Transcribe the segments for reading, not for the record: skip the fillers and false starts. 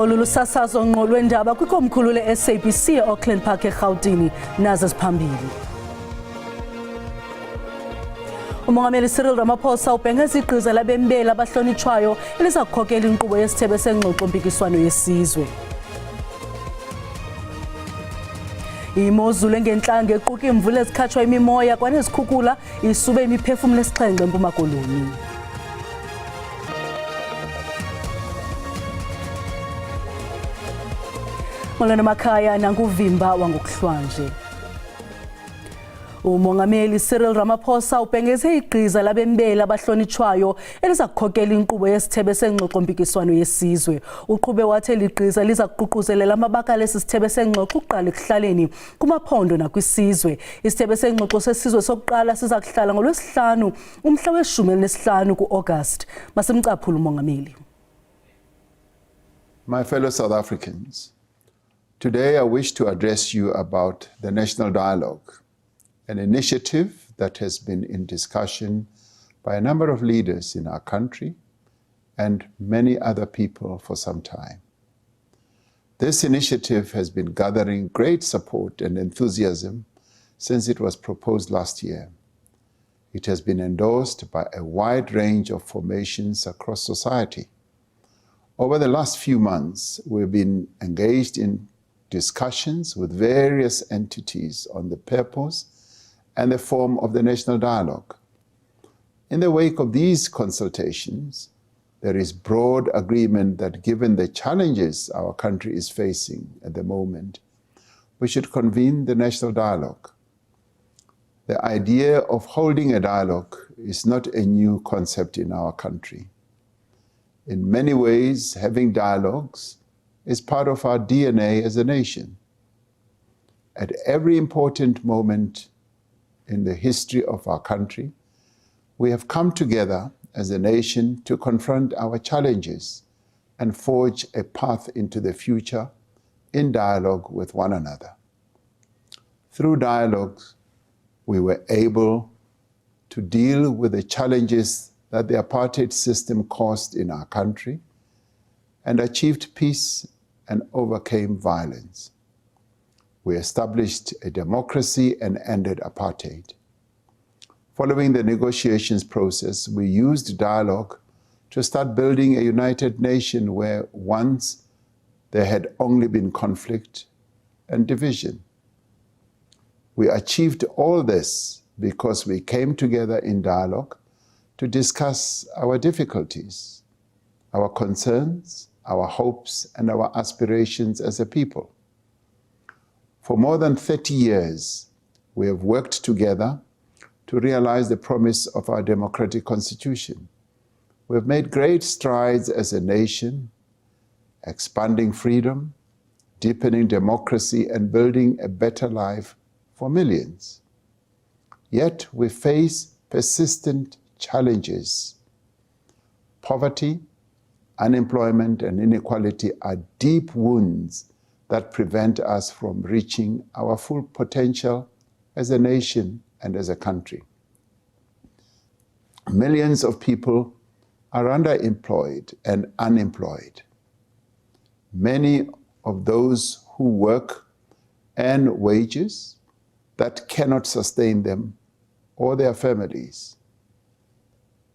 Olu lusasazo ngqo lwendaba kwikomkhulu le-SABC e-Auckland Park eRhawutini nazo ziphambili. Umongameli Cyril Ramaphosa ubhengeza igqiza labembeli abahlonitshwayo eliza kukhokela inkqubo yesithebe sengxoxo-mpikiswano yesizwe. Imozulu engentlanga equka imvula ezikhatshwa imimoya kwanezikhukhula isube imiphefumlo esixhenxe eMpuma Koloni. Molweni makhaya nanguvimba wangokuhlwanje. Umongameli Cyril Ramaphosa ubhengeze igqiza labembeli abahlonitshwayo eliza kukhokela inkqubo yesithebe sengxoxo-mpikiswano yesizwe. Uqhube wathi ligqiza liza kuququzelela amabakala esisithebe sengxoxo ukuqala ekuhlaleni kumaphondo nakwisizwe. Isithebe sengxoxo sesizwe sokuqala siza kuhlala ngoLwesihlanu umhla we-15 ku-August. Masimcaphule umongameli. My fellow South Africans, today I wish to address you about the National Dialogue, an initiative that has been in discussion by a number of leaders in our country and many other people for some time. This initiative has been gathering great support and enthusiasm since it was proposed last year. It has been endorsed by a wide range of formations across society. Over the last few months, we've been engaged in discussions with various entities on the purpose and the form of the National Dialogue. In the wake of these consultations, there is broad agreement that given the challenges our country is facing at the moment, we should convene the National Dialogue. The idea of holding a dialogue is not a new concept in our country. In many ways, having dialogues is part of our DNA as a nation. At every important moment in the history of our country, we have come together as a nation to confront our challenges and forge a path into the future in dialogue with one another. Through dialogues, we were able to deal with the challenges that the apartheid system caused in our country and achieved peace and overcame violence. We established a democracy and ended apartheid. Following the negotiations process, we used dialogue to start building a united nation where once there had only been conflict and division. We achieved all this because we came together in dialogue to discuss our difficulties, our concerns, our hopes, and our aspirations as a people. For more than 30 years, we have worked together to realize the promise of our democratic constitution. We have made great strides as a nation, expanding freedom, deepening democracy, and building a better life for millions. Yet we face persistent challenges. Poverty, unemployment, and inequality are deep wounds that prevent us from reaching our full potential as a nation and as a country. Millions of people are underemployed and unemployed. Many of those who work earn wages that cannot sustain them or their families.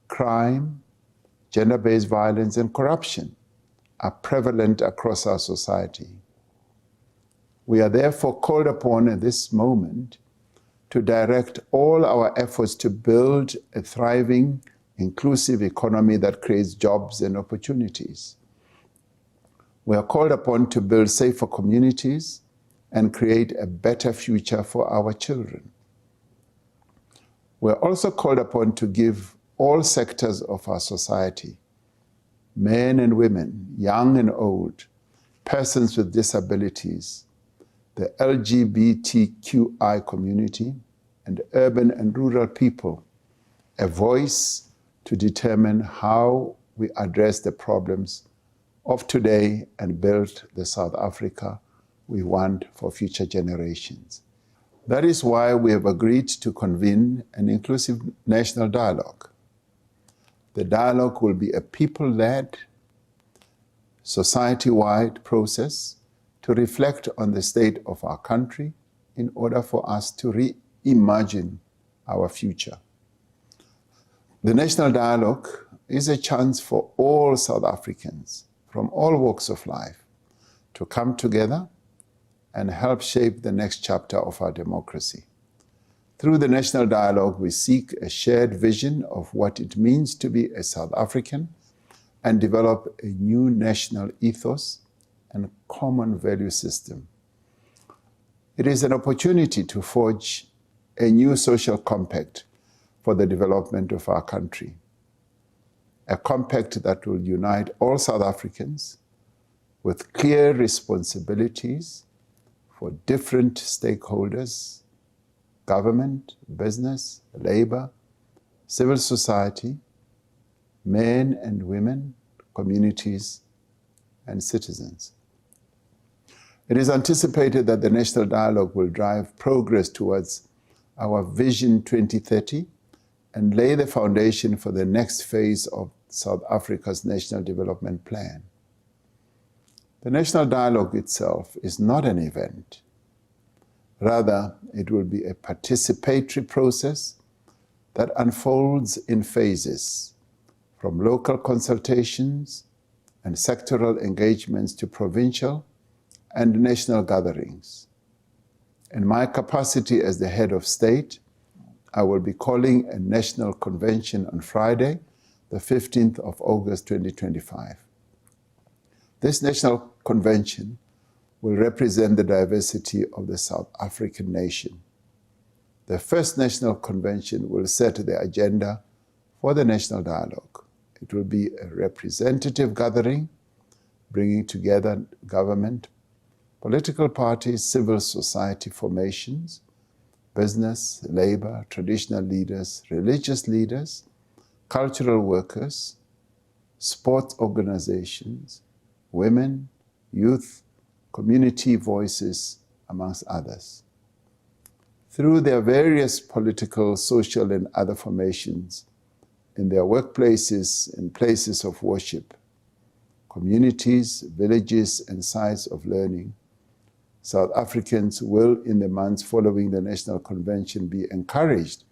Crime, gender-based violence, and corruption are prevalent across our society. We are therefore called upon at this moment to direct all our efforts to build a thriving, inclusive economy that creates jobs and opportunities. We are called upon to build safer communities and create a better future for our children. We are also called upon to give all sectors of our society, men and women, young and old, persons with disabilities, the LGBTQI community, and urban and rural people, a voice to determine how we address the problems of today and build the South Africa we want for future generations. That is why we have agreed to convene an inclusive national dialogue. The dialogue will be a people-led, society-wide process to reflect on the state of our country in order for us to reimagine our future. The National Dialogue is a chance for all South Africans from all walks of life to come together and help shape the next chapter of our democracy. Through the National Dialogue, we seek a shared vision of what it means to be a South African and develop a new national ethos and common value system. It is an opportunity to forge a new social compact for the development of our country, a compact that will unite all South Africans with clear responsibilities for different stakeholders: government, business, labor, civil society, men and women, communities, and citizens. It is anticipated that the National Dialogue will drive progress towards our Vision 2030 and lay the foundation for the next phase of South Africa's National Development Plan. The National Dialogue itself is not an event. Rather, it will be a participatory process that unfolds in phases, from local consultations and sectoral engagements to provincial and national gatherings. In my capacity as the head of state, I will be calling a national convention on Friday, the 15th of August 2025. This national convention will represent the diversity of the South African nation. The first national convention will set the agenda for the National Dialogue. It will be a representative gathering, bringing together government, political parties, civil society formations, business, labor, traditional leaders, religious leaders, cultural workers, sports organizations, women, youth, community voices, amongst others. Through their various political, social, and other formations, in their workplaces and places of worship, communities, villages, and sites of learning, South Africans will, in the months following the National Convention, be encouraged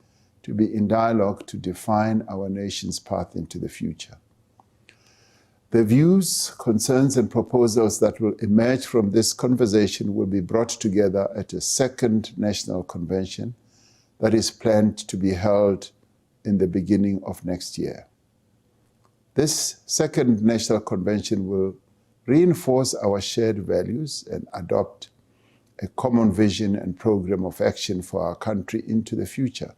to be in dialogue to define our nation's path into the future. The views, concerns, and proposals that will emerge from this conversation will be brought together at a second National Convention that is planned to be held in the beginning of next year. This second National Convention will reinforce our shared values and adopt a common vision and program of action for our country into the future.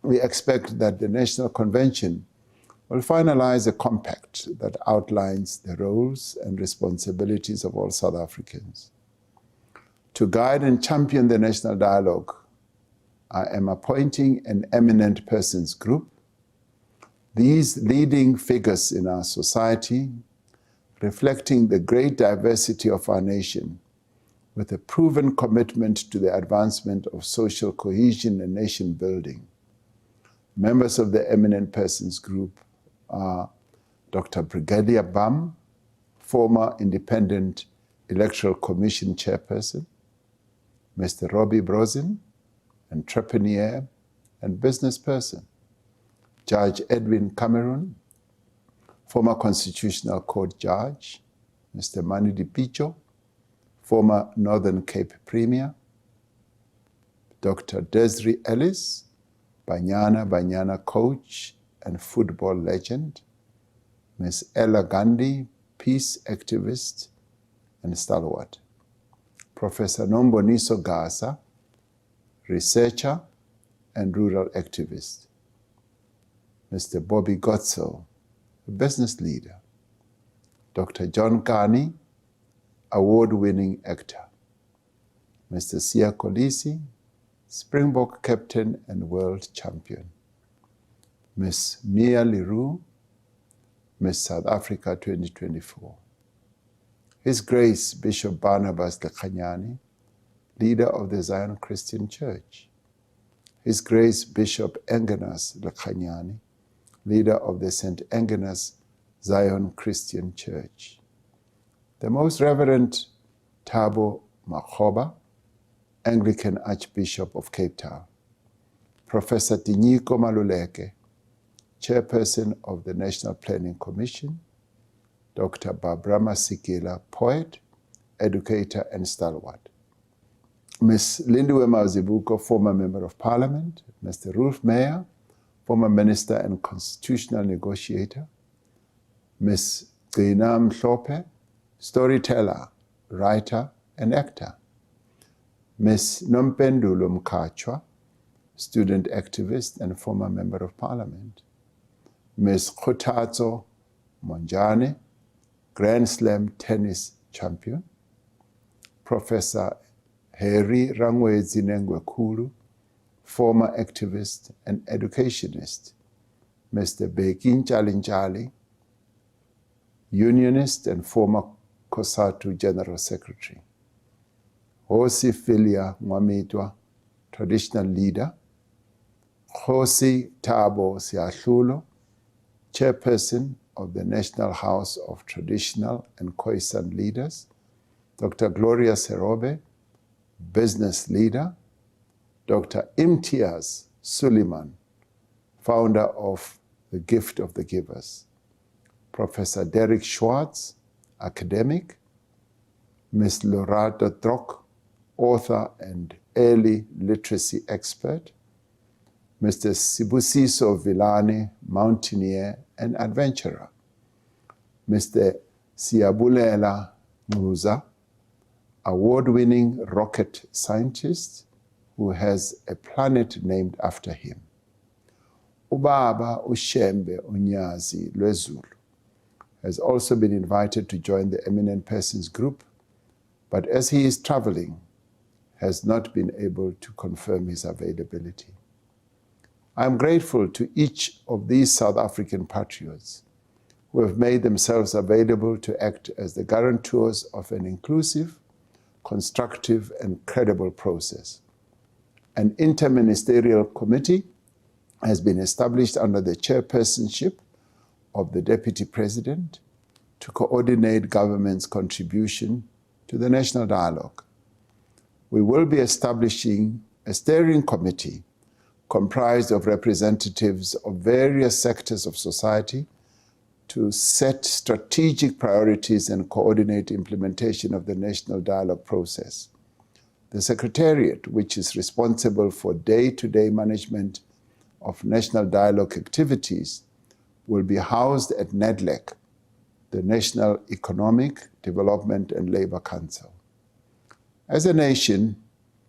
We expect that the National Convention will finalize a compact that outlines the roles and responsibilities of all South Africans. To guide and champion the National Dialogue, I am appointing an Eminent Persons Group. These leading figures in our society, reflecting the great diversity of our nation, with a proven commitment to the advancement of social cohesion and nation building. Members of the Eminent Persons Group are Dr. Brigadier Bam, former Independent Electoral Commission Chairperson, Mr. Robbie Brozin, entrepreneur and business person, Judge Edwin Cameron, former Constitutional Court Judge, Mr. Mani Dipicho, former Northern Cape Premier, Dr. Desiree Ellis, Banyana coach and football legend, Ms. Ella Gandhi, peace activist and stalwart, Professor Nomboniso Gasa, researcher and rural activist, Mr. Bobby Gotzel, a business leader, Dr. John Carney, award-winning actor, Mr. Siya Kolisi, Springbok captain and world champion, Ms. Mia Leroux, Miss South Africa 2024. His Grace Bishop Barnabas Lekhanyane, leader of the Zion Christian Church. His Grace Bishop Engenas Lekhanyane, leader of the St. Engenas Zion Christian Church. the Most Reverend Thabo Makgoba, Anglican Archbishop of Cape Town, Professor Tinyiko Maluleke, Chairperson of the National Planning Commission, Dr. Barbara Masikela, poet, educator, and stalwart, Ms. Lindiwe Mazibuko, former Member of Parliament, Mr. Rolf Meyer, former Minister and Constitutional Negotiator, Ms. Gina Mhlope, storyteller, writer, and actor, Ms. Nompendulo Mkachwa, student activist and former Member of Parliament, Ms. Khuthatso Monjane, Grand Slam tennis champion, Professor Harry Rangwezi Nengwekulu, former activist and educationist, Mr. Beki Nchalinchali, unionist and former COSATU General Secretary, Hosi Philia Mwamitwa, traditional leader, Hosi Thabo Siahlulo, chairperson of the National House of Traditional and Khoisan Leaders, Dr. Gloria Serobe, business leader, Dr. Imtiaz Suleiman, founder of The Gift of the Givers, Professor Derek Schwartz, academic, Ms. Lorata Trok, author and early literacy expert, Mr. Sibusiso Vilane, mountaineer and adventurer, Mr. Siabulela Muza, award-winning rocket scientist who has a planet named after him. Ubaba Ushembe Unyazi Lwezulu has also been invited to join the Eminent Persons group, but as he is traveling, has not been able to confirm his availability. I am grateful to each of these South African patriots who have made themselves available to act as the guarantors of an inclusive, constructive, and credible process. An interministerial committee has been established under the chairpersonship of the Deputy President to coordinate government's contribution to the national dialogue. We will be establishing a steering committee comprised of representatives of various sectors of society to set strategic priorities and coordinate implementation of the national dialogue process. The Secretariat, which is responsible for day-to-day management of national dialogue activities, will be housed at NEDLEC, the National Economic Development and Labour Council. As a nation,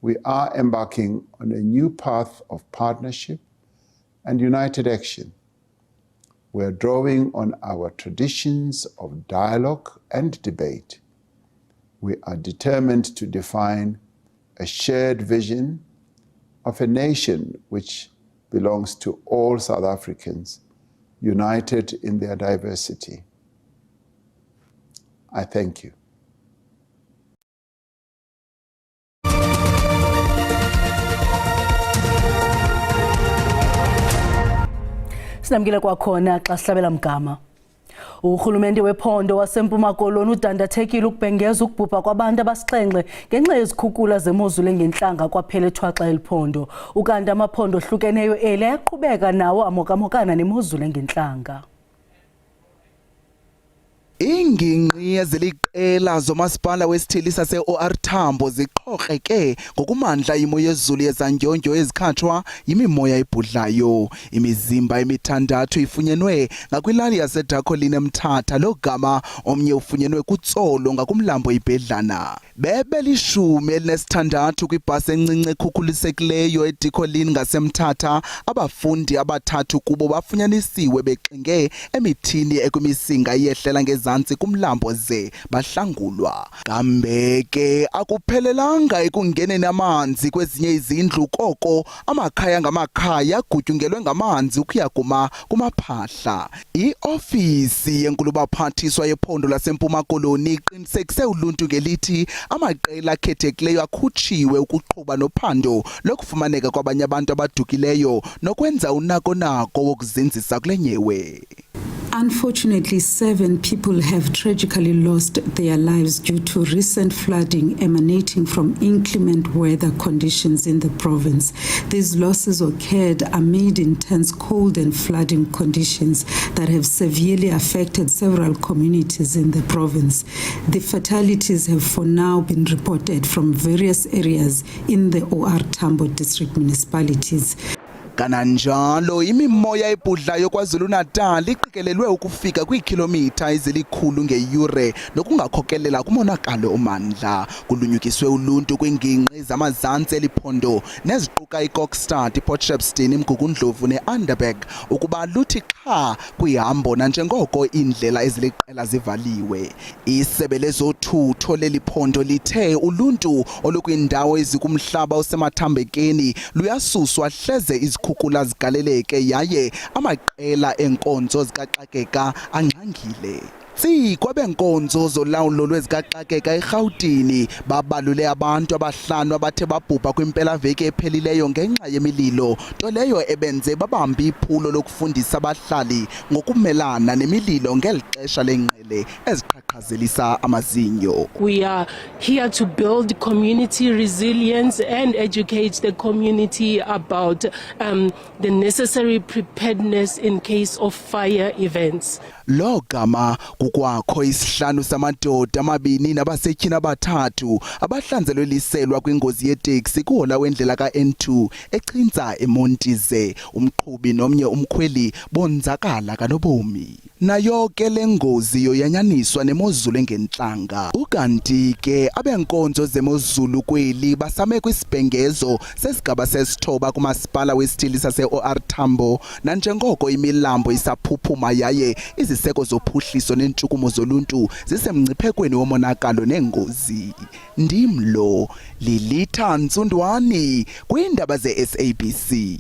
we are embarking on a new path of partnership and united action. We are drawing on our traditions of dialogue and debate. We are determined to define a shared vision of a nation which belongs to all South Africans, united in their diversity. I thank you. Sinamkile kwakhona xa sihlabela mgama. Urhulumente wephondo waseMpuma Koloni udandathekile ukubhengeza ukubhubha kwabantu abasixhenxe ngenxa yezikhukula zemozulu engentlanga kwaphela ethwaxa eliphondo. Ukanti amaphondo ohlukeneyo ele ayaqhubeka nawo amokamokana nemozulu engentlanga. Ingingqi eziliqela zomasipala wesithili sase-OR Tambo ziqhokreke ngokumandla imo yezulu yezandyondyo ezikhatshwa yimimoya ebhudlayo. Imizimba emithandathu ifunyenwe ngakwilali yaseDacoline eMthatha, lo gama omnye ufunyenwe kuTsolo ngakumlambo iBhedlana. Bebe-16 kwibhasi encinci ekhukhulisekileyo eDacoline ngaseMthatha, abafundi abathathu kubo bafunyanisiwe bexinge emithini ekwimisinga iyehlela ngezantsi kumlambo ze bahlangulwa. Kambe ke akuphelelanga ekungeneni amanzi kwezinye izindlu, koko amakhaya ngamakhaya agutyungelwe ngamanzi ukuya kumaphahla. I-ofisi yenkulu-baphathiswa yephondo laseMpuma Koloni iqinisekise uluntu ngelithi amaqela akhethekileyo akhutshiwe ukuqhuba nophando lokufumaneka kwabanye abantu abadukileyo nokwenza unako-nako wokuzinzisa kule nyewe. Unfortunately, 7 people have tragically lost their lives due to recent flooding emanating from inclement weather conditions in the province. These losses occurred amid intense cold and flooding conditions that have severely affected several communities in the province. The fatalities have for now been reported from various areas in the OR Tambo district municipalities. Kananjalo imimoya ebhudlayo KwaZulu-Natal iqikelelwe ukufika kwiikhilomitha ezilikhulu ngeyure nokungakhokelela kumonakalo omandla. Kulunyukiswe uluntu kwingingqi zamazantsi eliphondo neziquka iKokstad, iPort Shepstone, iMgugundlovu neAnderberg ukuba luthi qha kwihambo nanjengoko iindlela eziliqela zivaliwe. Isebe lezothutho leliphondo lithe uluntu olukwiindawo ezikumhlaba osemathambekeni luyasuswa hleze izikhukhula zigaleleke yaye amaqela enkonzo zikaxakeka angxangile. Kwabenkonzo zolawulo lwezikaxakeka eRhawutini babalule abantu abahlanu abathe babhubha kwimpelaveki ephelileyo ngenxa yemililo, nto leyo ebenze babambe iphulo lokufundisa abahlali ngokumelana nemililo ngeli xesha lengqele eziqhaqhazelisa amazinyo. We are here to build community resilience and educate the community about the necessary preparedness in case of fire events. Lo gama kukwakho isihlanu samadoda amabini nabasetyhini abathathu abahlanzelwe liselwa kwingozi yeteksi kuhola wendlela ka-N2 echintsa eMontize. Umqhubi nomnye umkhweli bonzakala kanobomi. Nayo ke le ngozi yoyanyaniswa nemozulu engentlanga. Ukanti ke abenkonzo zemozulu kweli basame kwisibhengezo sesigaba sesithoba kumasipala wesithili sase-OR Tambo nanjengoko imilambo isaphuphuma yaye iziseko zophuhliso neentshukumo zoluntu zisemngciphekweni womonakalo nengozi. Ndimlo Lilitha Ntsundwani kwiindaba ze-SABC.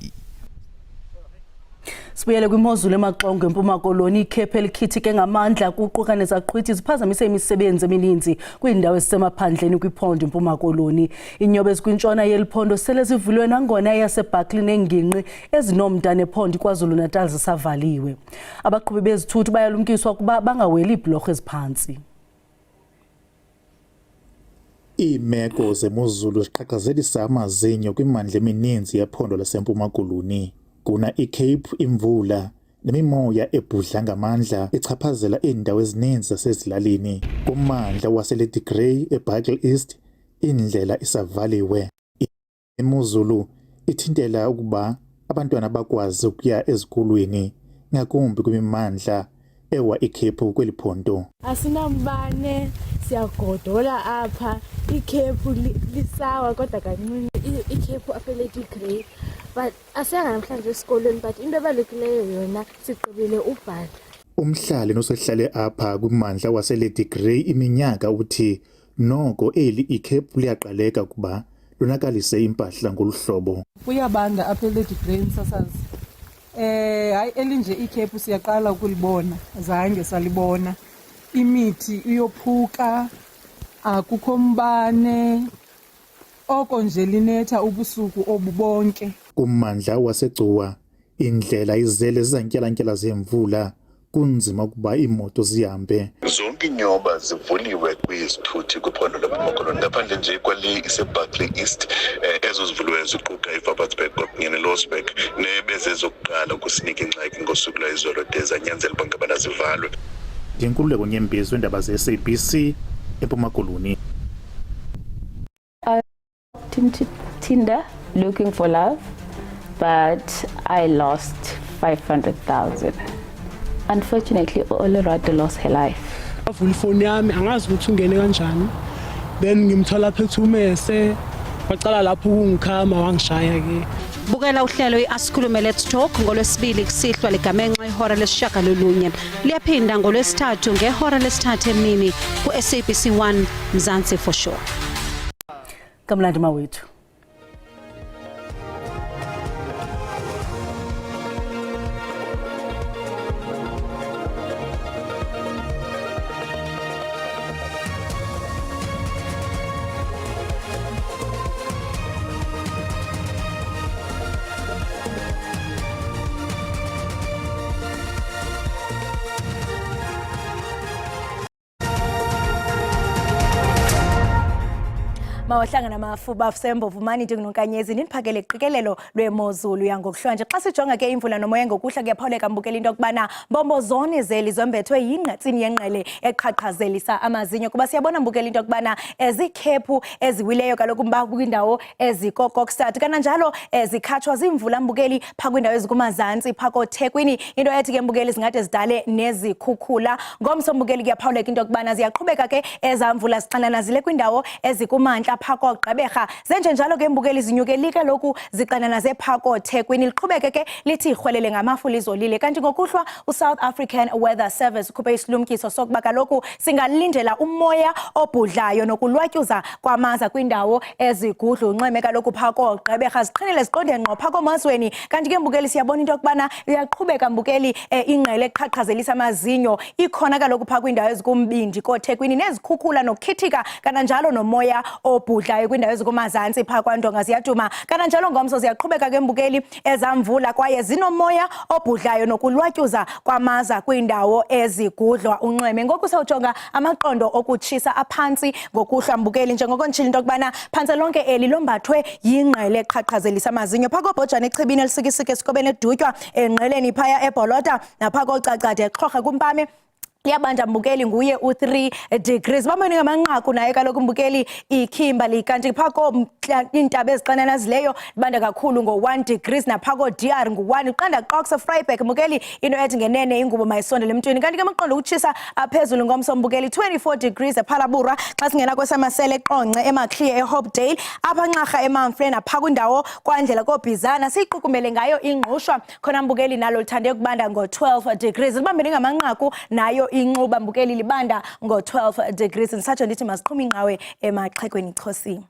Sibuyele kwimozulu emaxongo eMpuma Koloni. Ikhephu elikhithike ngamandla kuquka nezaqhwithi ziphazamise imisebenzi emininzi kwiindawo ezisemaphandleni kwiphondo eMpuma Koloni. Inyobe ezikwintshona yeliphondo sele zivulwe nangona eyaseBuckley nengingqi ezinomda nephondo KwaZulu-Natal zisavaliwe. Abaqhubi bezithuthi bayalumkiswa ukuba bangaweli iibhlorho eziphansi. Iimeko zemozulu ziqhaqhazelisa amazinyo kwimimandla emininzi yephondo laseMpuma Koloni. Kuna iCape imvula nemimoya ebhudla ngamandla ichaphazela iindawo ezininzi zasezilalini. Kummandla waseLady Grey eBuckley East indlela isavaliwe. Imozulu ithintela ukuba abantwana bakwazi ukuya ezikolweni ngakumbi kwimimandla ewa iCape kweliphondo. Asinambane siyagodola apha iCape lisawa kodwa kancinci iCape apha eLady Grey. But asiyanga namhlanje esikolweni but into ebalulekileyo yona sigqibile ubhala. Umhlali nosehlale apha kwimandla waseLady Grey iminyaka uthi noko eli iCape liyaqaleka kuba lunakalise impahla ngoluhlobo. Kuyabanda apha eLady Grey msasazi. Hayi elinje iCape siyaqala ukulibona, zange salibona. Imithi iyophuka, akukho mbane. Oko nje linetha ubusuku obubonke. Kummandla wasegcuwa indlela izele zizantyalantyala zemvula kunzima ukuba iimoto zihambe. Zonke inyoba zivuliwe kwizithuthi kwiphondo leMpuma Koloni ngaphandle nje kwali iseBuckley East ezo zivuliweyo ziquka iVabatsburg kunye neLosberg nebezezokuqala ukusinika ingxaki ngosuku lwayizolo de zanyanzela uba ngabana zivalwe. Ndinkululeko Nyembezi weendaba ze-SABC eMpuma Koloni. Tinder looking for love, but I lost 500,000. Unfortunately, Olorado lost her life. Avula ifoni yami angazi ukuthi ungene kanjani. Then ngimthola phethe umese waqala lapho ungikhama wangishaya ke. Bukela uhlelo iAsikhulume Let's Talk ngolwesibili kusihlwa ligamenxa ihora lesishagalolunye. Liyaphinda ngolwesithathu ngehora lesithathu emini kuSABC 1 Mzansi for sure. Kamlandi mawethu. mawahlangana mafuba sembovu mani ndingunkanyezi ndiniphakele iqikelelo lwemozulu yangokuhlanje xa sijonga ke imvula nomoya ngokuhla kuyaphawuleka mbukela into yokubana mbombozone zeli zombethwe yingqatsini yenqele eqhaqhazelisa amazinyo kuba siyabona mbukela into yokubana ezikhephu eziwileyo kaloku mba kwindawo ezikokokstad kananjalo zikhatshwa zimvula mbukeli pha kwindawo ezikumazantsi pha koThekwini into ethi ke mbukeli zingade zidale nezikhukhula ngomso mbukeli kuyaphawuleka into yokubana ziyaqhubeka ke ezamvula zixanana zile kwindawo ezikumantla pha koGqeberha zenje njalo ke mbukeli zinyukelike lokhu zixanana zepha koThekwini liqhubeke ke lithi irhwelele ngamafula izolile kanti ngokuhlwa uSouth African Weather Service ukhuphe isilumkiso sokuba kaloku singalindela umoya obhudlayo nokulwatyuza kwamaza kwindawo ezigudla unxeme kaloku pha koGqeberha ziqhinile ziqonde ngqo pha komazweni kanti ke mbukeli siyabona into yokubana uyaqhubeka mbukeli ingqele eqhaqhazelisa amazinyo ikhona kaloku pha kwindawo ezikumbindi koThekwini nezikhukhula nokukhithika kananjalo nomoya obhudlayo kwindawo ezikumazantsi pha kwaNdonga ziyaduma kananjalo ngomso ziyaqhubeka ke mbukeli ezamvula kwaye zinomoya obhudlayo nokulwatyuza kwamaza kwindawo ezigudlwa unxweme ngoku sawujonga amaqondo okutshisa aphantsi ngokuhlwa mbukeli njengoko ntshila into yokubana phantse lonke eli lombathwe yingqele eqhaqhazelisa amazinyo pha koBhojana echibini elisikisike esikobeni edutywa engqeleni phaya eBholota napha koCacade exhorha kumpame liyabanda mbukeli nguye u3 degrees bamweni ngamanqaku naye kaloku mbukeli iKimberley kanti pha iintaba ezixanana zileyo libanda kakhulu ngo1 degrees napha koDR ngu1 uqanda Qox Vryburg mbukeli into ethi ngenene ingubo mayisondele emntwini kanti ke amaqondo ukutshisa aphezulu ngomso mbukeli 24 degrees ePhalaburwa xa singena kwesamasele eQonce eMaclear eHopedale apha nxarha eMamfre napha kwindawo kwandlela koBhizana siyiqukumele ngayo ingqushwa khona mbukeli nalo lithande ukubanda ngo12 degrees libambeni ngamanqaku nayo inquba mbukeli libanda ngo12 degrees ndisatsho ndithi masiqhuma inqawe emaxhekweni iChosini.